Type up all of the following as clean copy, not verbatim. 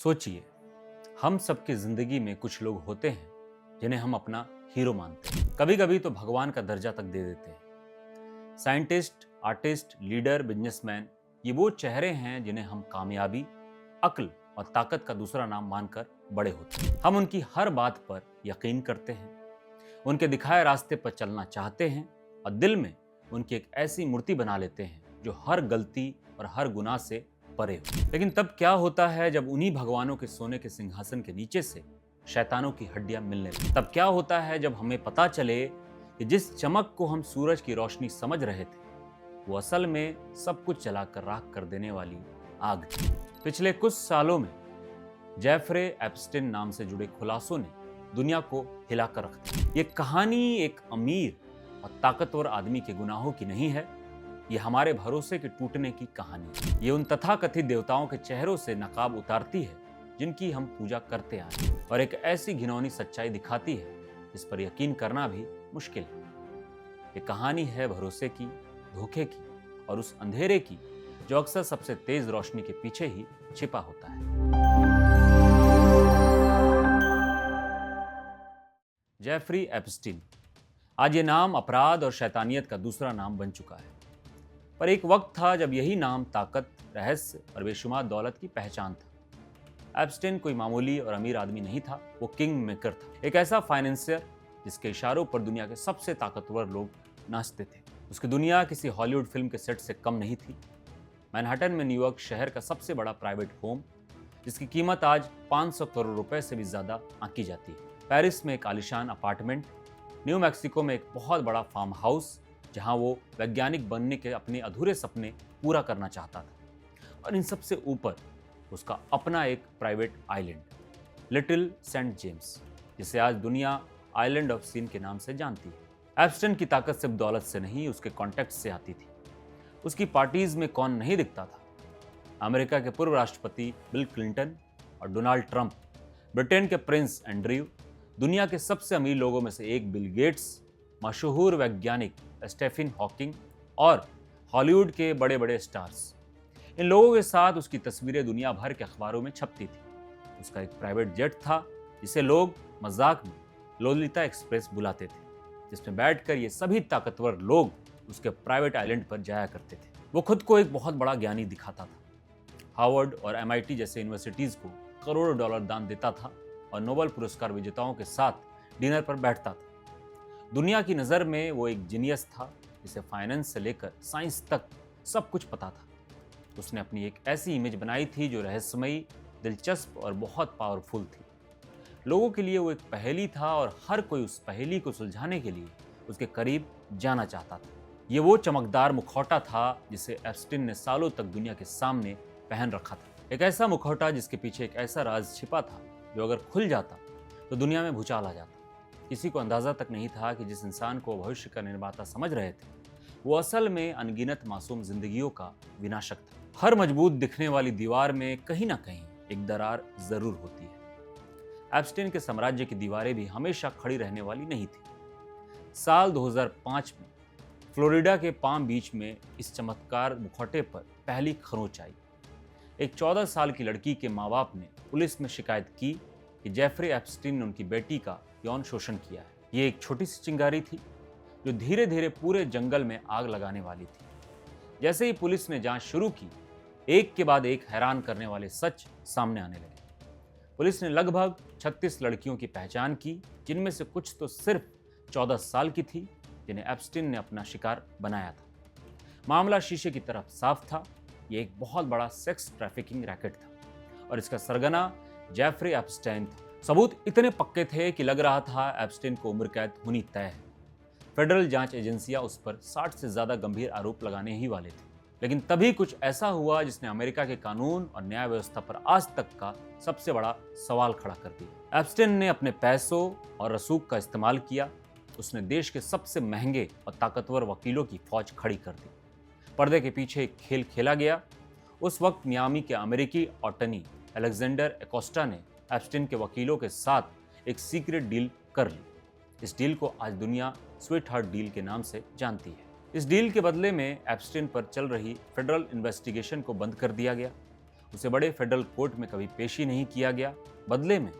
सोचिए, हम सबकी जिंदगी में कुछ लोग होते हैं जिन्हें हम अपना हीरो मानते हैं। कभी कभी तो भगवान का दर्जा तक दे देते हैं। साइंटिस्ट, आर्टिस्ट, लीडर, बिजनेसमैन, ये वो चेहरे हैं जिन्हें हम कामयाबी, अक्ल और ताकत का दूसरा नाम मानकर बड़े होते हैं। हम उनकी हर बात पर यकीन करते हैं, उनके दिखाए रास्ते पर चलना चाहते हैं और दिल में उनकी एक ऐसी मूर्ति बना लेते हैं जो हर गलती और हर गुनाह से परे हो। लेकिन तब क्या होता है जब उन्हीं भगवानों के सोने के सिंहासन के नीचे से शैतानों की हड्डियां मिलने लगती? तब क्या होता है जब हमें पता चले कि जिस चमक को हम सूरज की रोशनी समझ रहे थे, वो असल में सब कुछ जलाकर राख कर देने वाली आग थी। पिछले कुछ सालों में जेफरे एप्स्टिन नाम से जुड़े खुलासों ने दुनिया को हिलाकर रख दिया। ये कहानी एक अमीर और ताकतवर आदमी के गुनाहों की नहीं है, ये हमारे भरोसे के टूटने की कहानी है। ये उन तथाकथित देवताओं के चेहरों से नकाब उतारती है जिनकी हम पूजा करते आए हैं, और एक ऐसी घिनौनी सच्चाई दिखाती है जिस पर यकीन करना भी मुश्किल है। ये कहानी है भरोसे की, धोखे की और उस अंधेरे की जो अक्सर सबसे तेज रोशनी के पीछे ही छिपा होता है। Jeffrey Epstein. आज ये नाम अपराध और शैतानियत का दूसरा नाम बन चुका है, पर एक वक्त था जब यही नाम ताकत, रहस्य और बेशुमार दौलत की पहचान था। एप्स्टीन कोई मामूली और अमीर आदमी नहीं था, वो किंग मेकर था, एक ऐसा फाइनेंसियर जिसके इशारों पर दुनिया के सबसे ताकतवर लोग नाचते थे। उसकी दुनिया किसी हॉलीवुड फिल्म के सेट से कम नहीं थी। मैनहट्टन में न्यूयॉर्क शहर का सबसे बड़ा प्राइवेट होम, जिसकी कीमत आज 500 करोड़ रुपए से भी ज्यादा आंकी जाती है। पेरिस में एक आलिशान अपार्टमेंट, न्यू मैक्सिको में एक बहुत बड़ा फार्म हाउस जहां वो वैज्ञानिक बनने के अपने अधूरे सपने पूरा करना चाहता था, और इन सबसे ऊपर उसका अपना एक private island, Little Saint James, जिसे आज दुनिया आइलैंड ऑफ सीन के नाम से जानती है। एप्स्टीन की ताकत सिर्फ दौलत से नहीं, उसके कॉन्टैक्ट से आती थी। उसकी पार्टीज में कौन नहीं दिखता था? अमेरिका के पूर्व राष्ट्रपति बिल क्लिंटन और डोनाल्ड ट्रंप, ब्रिटेन के प्रिंस एंड्रयू, दुनिया के सबसे अमीर लोगों में से एक बिल गेट्स, मशहूर वैज्ञानिक स्टीफन हॉकिंग और हॉलीवुड के बड़े बड़े स्टार्स। इन लोगों के साथ उसकी तस्वीरें दुनिया भर के अखबारों में छपती थी। उसका एक प्राइवेट जेट था जिसे लोग मजाक में लोलिता एक्सप्रेस बुलाते थे, जिसमें बैठकर ये सभी ताकतवर लोग उसके प्राइवेट आइलैंड पर जाया करते थे। वो खुद को एक बहुत बड़ा ज्ञानी दिखाता था, हार्वर्ड और MIT जैसे यूनिवर्सिटीज को करोड़ों डॉलर दान देता था और नोबेल पुरस्कार विजेताओं के साथ डिनर पर बैठता था। दुनिया की नज़र में वो एक जीनियस था जिसे फाइनेंस से लेकर साइंस तक सब कुछ पता था। उसने अपनी एक ऐसी इमेज बनाई थी जो रहस्यमयी, दिलचस्प और बहुत पावरफुल थी। लोगों के लिए वो एक पहेली था और हर कोई उस पहेली को सुलझाने के लिए उसके करीब जाना चाहता था। ये वो चमकदार मुखौटा था जिसे एप्स्टीन ने सालों तक दुनिया के सामने पहन रखा था। एक ऐसा मुखौटा जिसके पीछे एक ऐसा राज छिपा था जो अगर खुल जाता तो दुनिया में भूचाल आ जाता। किसी को अंदाजा तक नहीं था कि जिस इंसान को भविष्य का निर्माता समझ रहे थे, वो असल में अनगिनत मासूम जिंदगियों का विनाशक था। हर मजबूत दिखने वाली दीवार में कहीं ना कहीं एक दरार जरूर होती है। एप्स्टीन के साम्राज्य की दीवारें भी हमेशा खड़ी रहने वाली नहीं थी। साल 2005 में फ्लोरिडा के पाम बीच में इस चमत्कार मुखौटे पर पहली खरोंच आई। एक 14 साल की लड़की के माँ बाप ने पुलिस में शिकायत की कि जेफरी एप्स्टीन ने उनकी बेटी का यौन शोषण किया है। ये एक छोटी सी चिंगारी थी जो धीरे धीरे पूरे जंगल में आग लगाने वाली थी। जैसे ही पुलिस ने जांच शुरू की, एक के बाद एक हैरान करने वाले सच सामने आने लगे। पुलिस ने लगभग 36 लड़कियों की पहचान की, जिनमें से कुछ तो सिर्फ 14 साल की थी, जिन्हें एप्स्टीन ने अपना शिकार बनाया था। मामला शीशे की तरफ साफ था। ये एक बहुत बड़ा सेक्स ट्रैफिकिंग रैकेट था और इसका सरगना जेफरी एप्स्टीन था। सबूत इतने पक्के थे कि लग रहा था एप्स्टीन को उम्र कैद होनी तय है। फेडरल जांच एजेंसियां उस पर 60 से ज्यादा गंभीर आरोप लगाने ही वाले थे। लेकिन तभी कुछ ऐसा हुआ जिसने अमेरिका के कानून और न्याय व्यवस्था पर आज तक का सबसे बड़ा सवाल खड़ा कर दिया। एप्स्टीन ने अपने पैसों और रसूख का इस्तेमाल किया। उसने देश के सबसे महंगे और ताकतवर वकीलों की फौज खड़ी कर दी। पर्दे के पीछे एक खेल खेला गया। उस वक्त मियामी के अमेरिकी अटॉर्नी अलेक्जेंडर एकोस्टा ने एप्स्टीन के वकीलों के साथ एक सीक्रेट डील कर ली। इस डील को आज दुनिया स्वीट हार्ट डील के नाम से जानती है। इस डील के बदले में एप्स्टीन पर चल रही फेडरल इन्वेस्टिगेशन को बंद कर दिया गया उसे बड़े फेडरल कोर्ट में कभी पेशी नहीं किया गया। बदले में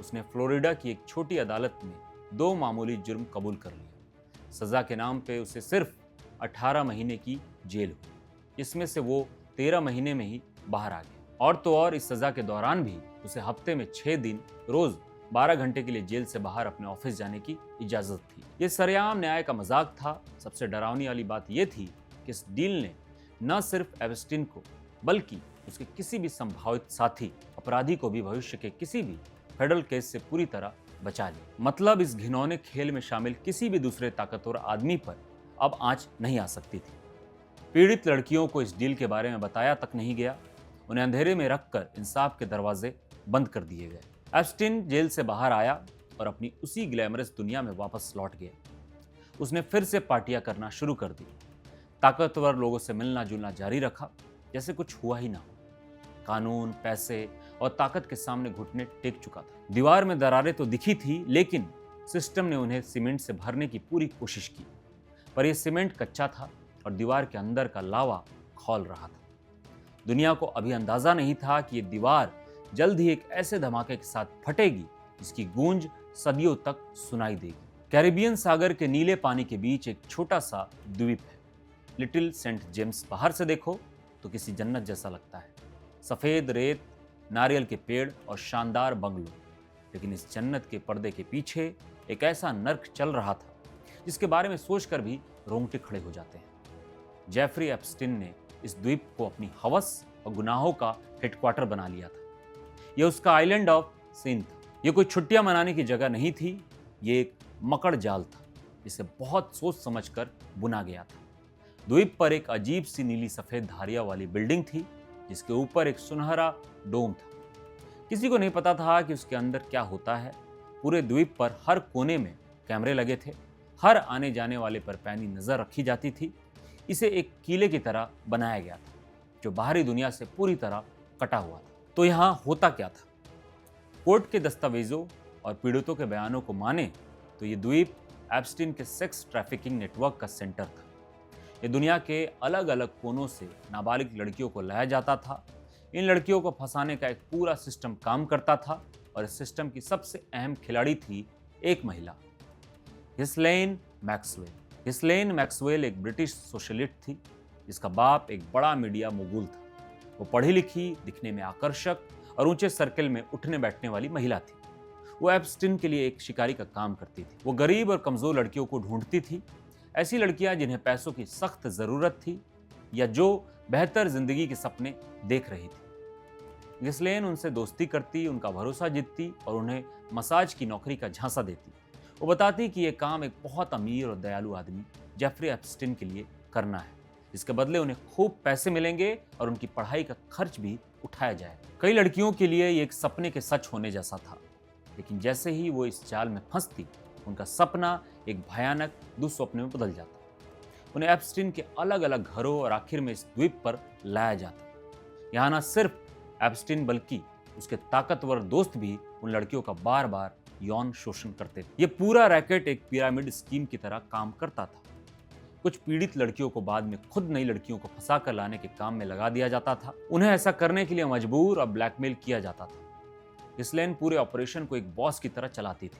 उसने फ्लोरिडा की एक छोटी अदालत में 2 मामूली जुर्म कबूल कर लिया। सजा के नाम पे उसे सिर्फ 18 महीने की जेल हुई, इसमें से वो 13 महीने में ही बाहर आ गया। और तो और इस सजा के दौरान भी उसे हफ्ते में 6 दिन रोज 12 घंटे के लिए जेल से बाहर अपने ऑफिस जाने की इजाजत थी। ये सरेआम न्याय का मजाक था। सबसे डरावनी वाली बात यह थी कि इस डील ने न सिर्फ एप्स्टीन को बल्कि उसके किसी भी संभावित साथी अपराधी को भी भविष्य के किसी भी फेडरल केस से पूरी तरह बचा लिया। मतलब इस घिनौने खेल में शामिल किसी भी दूसरे ताकतवर आदमी पर अब आंच नहीं आ सकती थी। पीड़ित लड़कियों को इस डील के बारे में बताया तक नहीं गया। उन्हें अंधेरे में रखकर इंसाफ के दरवाजे बंद कर दिए गए। एप्स्टीन जेल से बाहर आया और अपनी उसी ग्लैमरस दुनिया में वापस लौट गया। उसने फिर से पार्टियां करना शुरू कर दी, ताकतवर लोगों से मिलना जुलना जारी रखा जैसे कुछ हुआ ही ना हो। कानून, पैसे और ताकत के सामने घुटने टेक चुका था। दीवार में दरारें तो दिखी थी, लेकिन सिस्टम ने उन्हें सीमेंट से भरने की पूरी कोशिश की, पर यह सीमेंट कच्चा था और दीवार के अंदर का लावा खौल रहा था। दुनिया को अभी अंदाजा नहीं था कि यह दीवार जल्द ही एक ऐसे धमाके के साथ फटेगी जिसकी गूंज सदियों तक सुनाई देगी। कैरिबियन सागर के नीले पानी के बीच एक छोटा सा द्वीप है, लिटिल सेंट जेम्स। बाहर से देखो तो किसी जन्नत जैसा लगता है, सफेद रेत, नारियल के पेड़ और शानदार बंगलो। लेकिन इस जन्नत के पर्दे के पीछे एक ऐसा नर्क चल रहा था जिसके बारे में सोचकर भी रोंगटे खड़े हो जाते हैं। जेफरी एप्स्टीन ने इस द्वीप को अपनी हवस और गुनाहों का हेडक्वार्टर बना लिया था। यह उसका आइलैंड ऑफ सिन था। यह कोई छुट्टियां मनाने की जगह नहीं थी, ये एक मकड़ जाल था जिसे बहुत सोच समझकर बुना गया था। द्वीप पर एक अजीब सी नीली सफेद धारियां वाली बिल्डिंग थी जिसके ऊपर एक सुनहरा डोम था। किसी को नहीं पता था कि उसके अंदर क्या होता है। पूरे द्वीप पर हर कोने में कैमरे लगे थे, हर आने जाने वाले पर पैनी नजर रखी जाती थी। इसे एक किले की तरह बनाया गया था जो बाहरी दुनिया से पूरी तरह कटा हुआ था। तो यहाँ होता क्या था? कोर्ट के दस्तावेजों और पीड़ितों के बयानों को माने तो ये द्वीप एप्स्टीन के सेक्स ट्रैफिकिंग नेटवर्क का सेंटर था। ये दुनिया के अलग अलग कोनों से नाबालिग लड़कियों को लाया जाता था। इन लड़कियों को फंसाने का एक पूरा सिस्टम काम करता था और इस सिस्टम की सबसे अहम खिलाड़ी थी एक महिला, घिस्लेन मैक्सवेल। घिस्लेन मैक्सवेल एक ब्रिटिश सोशलिस्ट थी जिसका बाप एक बड़ा मीडिया mogul था। वो पढ़ी लिखी, दिखने में आकर्षक और ऊंचे सर्कल में उठने बैठने वाली महिला थी। वो एप्स्टीन के लिए एक शिकारी का काम करती थी। वो गरीब और कमजोर लड़कियों को ढूंढती थी, ऐसी लड़कियां जिन्हें पैसों की सख्त जरूरत थी या जो बेहतर जिंदगी के सपने देख रही थी। घिस्लेन उनसे दोस्ती करती, उनका भरोसा जीतती और उन्हें मसाज की नौकरी का झांसा देती। वो बताती कि यह काम एक बहुत अमीर और दयालु आदमी जेफरी एप्स्टीन के लिए करना है, जिसके बदले उन्हें खूब पैसे मिलेंगे और उनकी पढ़ाई का खर्च भी उठाया जाएगा। कई लड़कियों के लिए ये एक सपने के सच होने जैसा था, लेकिन जैसे ही वो इस जाल में फंसती, उनका सपना एक भयानक दुस्वप्न में बदल जाता। उन्हें एप्स्टीन के अलग अलग घरों और आखिर में इस द्वीप पर लाया जाता। यहाँ न सिर्फ एप्स्टीन बल्कि उसके ताकतवर दोस्त भी उन लड़कियों का बार बार यौन शोषण करते थे। ये पूरा रैकेट एक पिरामिड स्कीम की तरह काम करता था। कुछ पीड़ित लड़कियों को बाद में खुद नई लड़कियों को फंसा कर लाने के काम में लगा दिया जाता था। उन्हें ऐसा करने के लिए मजबूर और ब्लैकमेल किया जाता था। घिस्लेन पूरे ऑपरेशन को एक बॉस की तरह चलाती थी।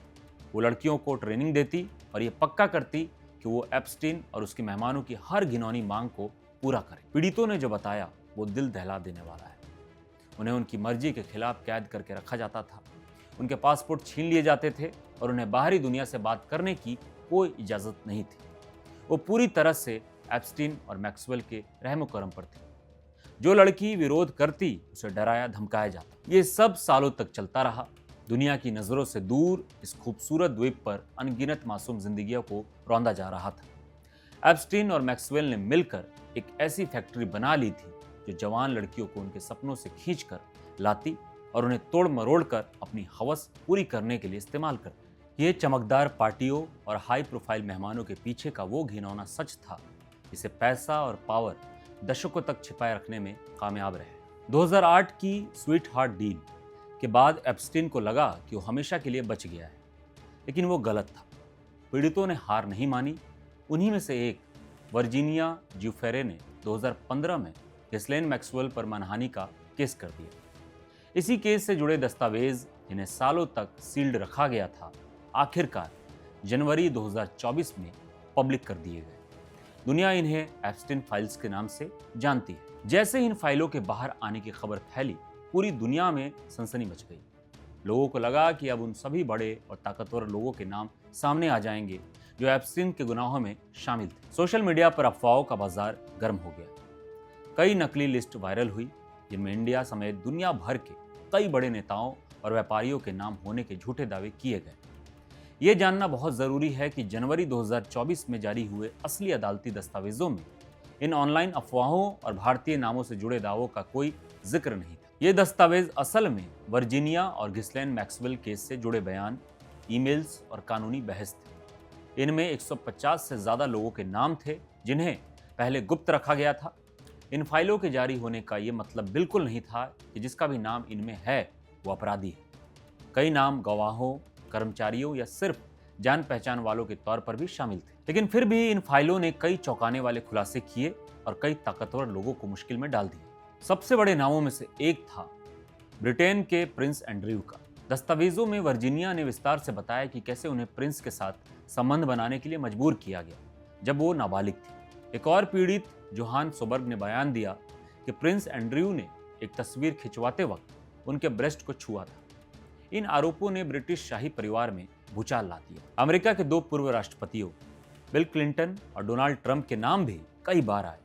वो लड़कियों को ट्रेनिंग देती और ये पक्का करती कि वो एप्स्टीन और उसके मेहमानों की हर घिनौनी मांग को पूरा करे। पीड़ितों ने जो बताया वो दिल दहला देने वाला है। उन्हें उनकी मर्जी के खिलाफ कैद करके रखा जाता था, उनके पासपोर्ट छीन लिए जाते थे और उन्हें बाहरी दुनिया से बात करने की कोई इजाजत नहीं थी। वो पूरी तरह से एप्स्टीन और मैक्सवेल के रहमो करम पर थी। जो लड़की विरोध करती उसे डराया धमकाया जाता। ये सब सालों तक चलता रहा। दुनिया की नजरों से दूर इस खूबसूरत द्वीप पर अनगिनत मासूम जिंदगियों को रौंदा जा रहा था। एप्स्टीन और मैक्सवेल ने मिलकर एक ऐसी फैक्ट्री बना ली थी जो जवान लड़कियों को उनके सपनों से खींचकर लाती और उन्हें तोड़ मरोड़ कर अपनी हवस पूरी करने के लिए इस्तेमाल करती। ये चमकदार पार्टियों और हाई प्रोफाइल मेहमानों के पीछे का वो घिनौना सच था जिसे पैसा और पावर दशकों तक छिपाए रखने में कामयाब रहे। 2008 की स्वीट हार्ट डील के बाद एप्स्टीन को लगा कि वो हमेशा के लिए बच गया है, लेकिन वो गलत था। पीड़ितों ने हार नहीं मानी। उन्हीं में से एक वर्जीनिया ज्यूफेरे ने 2015 में घिस्लेन मैक्सवेल पर मानहानि का केस कर दिया। इसी केस से जुड़े दस्तावेज जिन्हें सालों तक सील्ड रखा गया था, आखिरकार जनवरी 2024 में पब्लिक कर दिए गए। दुनिया इन्हें एप्स्टीन फाइल्स के नाम से जानती है। जैसे ही इन फाइलों के बाहर आने की खबर फैली, पूरी दुनिया में सनसनी मच गई। लोगों को लगा कि अब उन सभी बड़े और ताकतवर लोगों के नाम सामने आ जाएंगे जो एप्स्टीन के गुनाहों में शामिल थे। सोशल मीडिया पर अफवाहों का बाजार गर्म हो गया। कई नकली लिस्ट वायरल हुई जिनमें इंडिया समेत दुनिया भर के कई बड़े नेताओं और व्यापारियों के नाम होने के झूठे दावे किए गए। ये जानना बहुत जरूरी है कि जनवरी 2024 में जारी हुए असली अदालती दस्तावेजों में इन ऑनलाइन अफवाहों और भारतीय नामों से जुड़े दावों का कोई जिक्र नहीं था। ये दस्तावेज असल में वर्जीनिया और घिस्लैन मैक्सवेल केस से जुड़े बयान, ईमेल्स और कानूनी बहस थे। इनमें 150 से ज्यादा लोगों के नाम थे जिन्हें पहले गुप्त रखा गया था। इन फाइलों के जारी होने का ये मतलब बिल्कुल नहीं था कि जिसका भी नाम इनमें है वो अपराधी है। कई नाम गवाहों, कर्मचारियों या सिर्फ जान पहचान वालों के तौर पर भी शामिल थे। लेकिन फिर भी इन फाइलों ने कई चौंकाने वाले खुलासे किए और कई ताकतवर लोगों को मुश्किल में डाल दिया। सबसे बड़े नामों में से एक था ब्रिटेन के प्रिंस एंड्रयू का। दस्तावेजों में वर्जीनिया ने विस्तार से बताया कि कैसे उन्हें प्रिंस के साथ संबंध बनाने के लिए मजबूर किया गया जब वो नाबालिग थे। एक और पीड़ित जोहान सोबर्ग ने बयान दिया कि प्रिंस एंड्रयू ने एक तस्वीर खिंचवाते वक्त उनके ब्रेस्ट को छुआ था। इन आरोपों ने ब्रिटिश शाही परिवार में भूचाल ला दिया। अमेरिका के 2 पूर्व राष्ट्रपतियों बिल क्लिंटन और डोनाल्ड ट्रंप के नाम भी कई बार आए।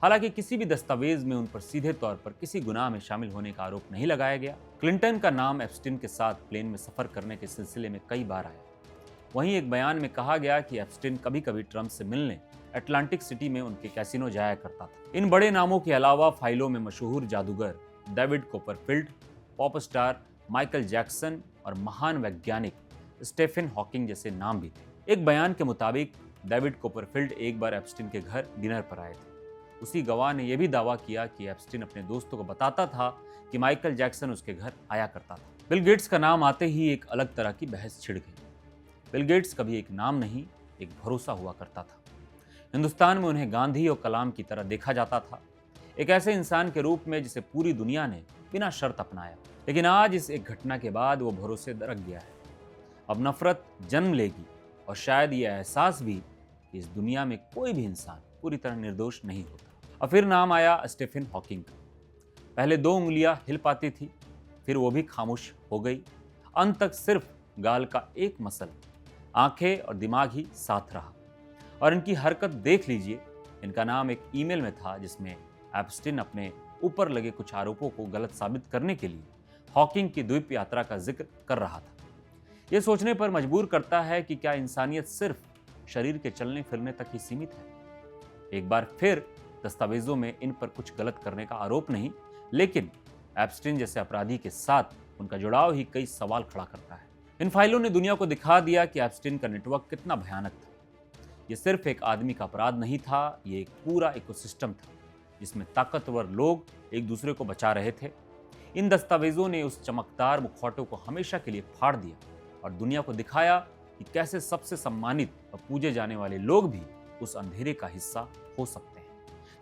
हालांकि किसी भी दस्तावेज में उन पर सीधे तौर पर किसी गुनाह में शामिल होने का आरोप नहीं लगाया गया। क्लिंटन का नाम एप्स्टीन के साथ प्लेन में सफर करने के सिलसिले में कई बार आया। वहीं एक बयान में कहा गया कि एप्स्टीन कभी कभी ट्रंप से मिलने अटलांटिक सिटी में उनके कैसीनो जाया करता था। इन बड़े नामों के अलावा फाइलों में मशहूर जादूगर David Copperfield, pop star Michael Jackson और महान वैज्ञानिक स्टीफन हॉकिंग जैसे नाम भी थे। एक बयान के मुताबिक डेविड कोपरफील्ड एक बार एप्स्टीन के घर डिनर पर आए थे। उसी गवाह ने यह भी दावा किया कि एप्स्टीन अपने दोस्तों को बताता था कि माइकल जैक्सन उसके घर आया करता था। बिल गेट्स का नाम आते ही एक अलग तरह की बहस छिड़ गई। बिल गेट्स कभी एक नाम नहीं, एक भरोसा हुआ करता था। हिंदुस्तान में उन्हें गांधी और कलाम की तरह देखा जाता था, एक ऐसे इंसान के रूप में जिसे पूरी दुनिया ने बिना शर्त अपनाया। लेकिन आज इस एक घटना के बाद वो भरोसे दरक गया है। अब नफरत जन्म लेगी और शायद ये एहसास भी कि इस दुनिया में कोई भी इंसान पूरी तरह निर्दोष नहीं होता। और फिर नाम आया स्टीफन हॉकिंग का। पहले 2 उंगलियां हिल पाती थी, फिर वो भी खामोश हो गई। अंत तक सिर्फ गाल का एक मसल, आंखें और दिमाग ही साथ रहा। और इनकी हरकत देख लीजिए। इनका नाम एक ईमेल में था जिसमें एप्स्टीन अपने ऊपर लगे कुछ आरोपों को गलत साबित करने के लिए हॉकिंग की द्वीप यात्रा का जिक्र कर रहा था। यह सोचने पर मजबूर करता है कि क्या इंसानियत सिर्फ शरीर के चलने फिरने तक ही सीमित है। एक बार फिर दस्तावेजों में इन पर कुछ गलत करने का आरोप नहीं, लेकिन एप्स्टीन जैसे अपराधी के साथ उनका जुड़ाव ही कई सवाल खड़ा करता है। इन फाइलों ने दुनिया को दिखा दिया कि एप्स्टीन का नेटवर्क कितना भयानक था। ये सिर्फ एक आदमी का अपराध नहीं था, ये एक पूरा इकोसिस्टम था जिसमें ताकतवर लोग एक दूसरे को बचा रहे थे। इन दस्तावेजों ने उस चमकदार मुखौटे को हमेशा के लिए फाड़ दिया और दुनिया को दिखाया कि कैसे सबसे सम्मानित और पूजे जाने वाले लोग भी उस अंधेरे का हिस्सा हो सकते हैं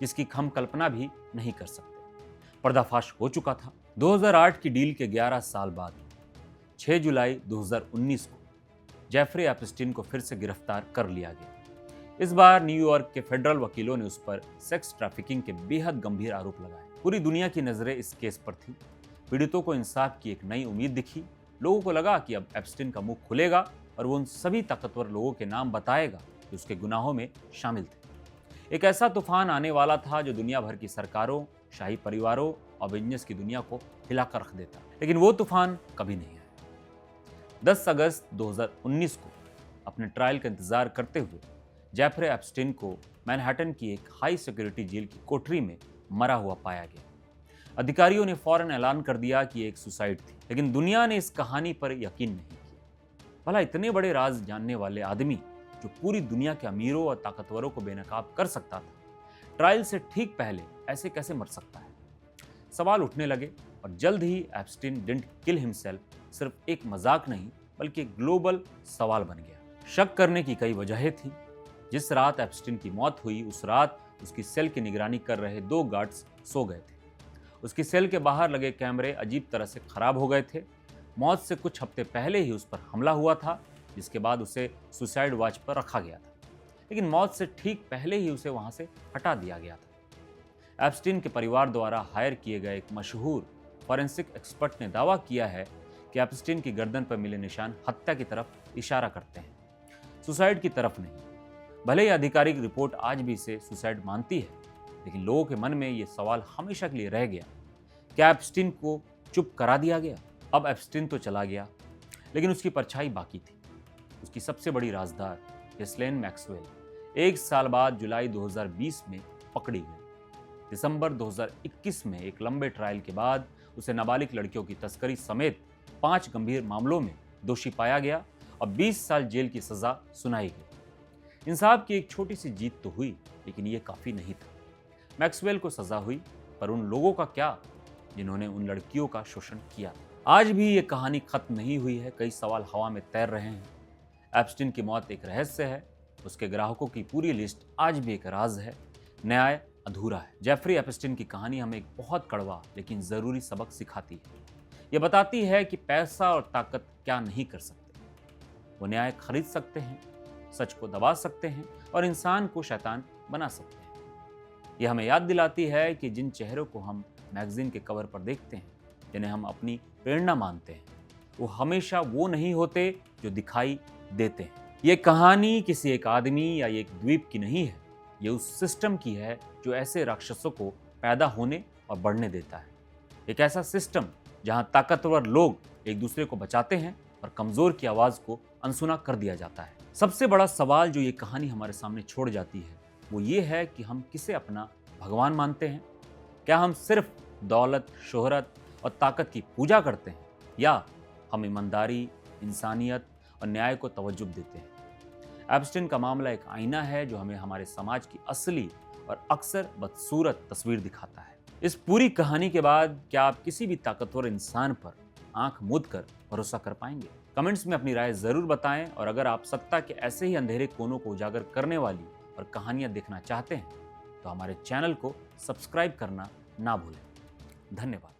जिसकी हम कल्पना भी नहीं कर सकते। पर्दाफाश हो चुका था। 2008 की डील के 11 साल बाद 6 जुलाई 2019 को जेफरी एप्स्टीन को फिर से गिरफ्तार कर लिया गया। इस बार न्यूयॉर्क के फेडरल वकीलों ने उस पर सेक्स ट्रैफिकिंग के बेहद गंभीर आरोप लगाए। पूरी दुनिया की नजरें इस केस पर थी। पीड़ितों को इंसाफ की एक नई उम्मीद दिखी। लोगों को लगा कि अब एप्स्टीन का मुंह खुलेगा और वो उन सभी ताकतवर लोगों के नाम बताएगा जो उसके गुनाहों में शामिल थे। एक ऐसा तूफान आने वाला था जो दुनिया भर की सरकारों, शाही परिवारों और बिजनेस की दुनिया को हिलाकर रख देता। लेकिन वो तूफान कभी नहीं आया। 10 अगस्त 2019 को अपने ट्रायल का इंतजार करते हुए जेफरी एप्स्टीन को मैनहट्टन की एक हाई सिक्योरिटी जेल की कोठरी में मरा हुआ पाया गया। अधिकारियों ने फौरन ऐलान कर दिया कि एक सुसाइड थी, लेकिन दुनिया ने इस कहानी पर यकीन नहीं किया। भला इतने बड़े राज जानने वाले आदमी जो पूरी दुनिया के अमीरों और ताकतवरों को बेनकाब कर सकता था, ट्रायल से ठीक पहले ऐसे कैसे मर सकता है? सवाल उठने लगे और जल्द ही एप्स्टीन डिडंट किल हिमसेल्फ सिर्फ एक मजाक नहीं बल्कि एक ग्लोबल सवाल बन गया। शक करने की कई वजहें थी। जिस रात एप्स्टीन की मौत हुई उस रात उसकी सेल की निगरानी कर रहे 2 गार्ड्स सो गए थे। उसकी सेल के बाहर लगे कैमरे अजीब तरह से खराब हो गए थे। मौत से कुछ हफ्ते पहले ही उस पर हमला हुआ था, जिसके बाद उसे सुसाइड वॉच पर रखा गया था, लेकिन मौत से ठीक पहले ही उसे वहां से हटा दिया गया था। एप्स्टीन के परिवार द्वारा हायर किए गए एक मशहूर फॉरेंसिक एक्सपर्ट ने दावा किया है कि एप्स्टीन की गर्दन पर मिले निशान हत्या की तरफ इशारा करते हैं, सुसाइड की तरफ नहीं। भले ही आधिकारिक रिपोर्ट आज भी इसे सुसाइड मानती है, लेकिन लोगों के मन में ये सवाल हमेशा के लिए रह गया, क्या एप्स्टीन को चुप करा दिया गया? अब एप्स्टीन तो चला गया, लेकिन उसकी परछाई बाकी थी। उसकी सबसे बड़ी राजदार गहिसलैन मैक्सवेल 1 साल बाद जुलाई 2020 में पकड़ी गई। दिसंबर 2021 में एक लंबे ट्रायल के बाद उसे नाबालिग लड़कियों की तस्करी समेत 5 गंभीर मामलों में दोषी पाया गया और 20 साल जेल की सजा सुनाई गई। इंसाफ की एक छोटी सी जीत तो हुई, लेकिन ये काफी नहीं था। मैक्सवेल को सजा हुई, पर उन लोगों का क्या जिन्होंने उन लड़कियों का शोषण किया? आज भी ये कहानी खत्म नहीं हुई है, कई सवाल हवा में तैर रहे हैं। एप्स्टीन की मौत एक रहस्य है, उसके ग्राहकों की पूरी लिस्ट आज भी एक राज है, न्याय अधूरा है। जेफरी एप्स्टीन की कहानी हमें एक बहुत कड़वा लेकिन जरूरी सबक सिखाती है। ये बताती है कि पैसा और ताकत क्या नहीं कर सकते। वो न्याय खरीद सकते हैं, सच को दबा सकते हैं और इंसान को शैतान बना सकते हैं। ये हमें याद दिलाती है कि जिन चेहरों को हम मैगजीन के कवर पर देखते हैं, जिन्हें हम अपनी प्रेरणा मानते हैं, वो हमेशा वो नहीं होते जो दिखाई देते हैं। ये कहानी किसी एक आदमी या एक द्वीप की नहीं है, ये उस सिस्टम की है जो ऐसे राक्षसों को पैदा होने और बढ़ने देता है। एक ऐसा सिस्टम जहां ताकतवर लोग एक दूसरे को बचाते हैं और कमजोर की आवाज को अनसुना कर दिया जाता है। सबसे बड़ा सवाल जो ये कहानी हमारे सामने छोड़ जाती है, वो ये है कि हम किसे अपना भगवान मानते हैं? क्या हम सिर्फ दौलत, शोहरत और ताकत की पूजा करते हैं, या हम ईमानदारी, इंसानियत और न्याय को तवज्जो देते हैं? एप्स्टीन का मामला एक आईना है जो हमें हमारे समाज की असली और अक्सर बदसूरत तस्वीर दिखाता है। इस पूरी कहानी के बाद क्या आप किसी भी ताकतवर इंसान पर आंख मूंद कर भरोसा कर पाएंगे? कमेंट्स में अपनी राय जरूर बताएं, और अगर आप सत्ता के ऐसे ही अंधेरे कोनों को उजागर करने वाली और कहानियां देखना चाहते हैं तो हमारे चैनल को सब्सक्राइब करना ना भूलें। धन्यवाद।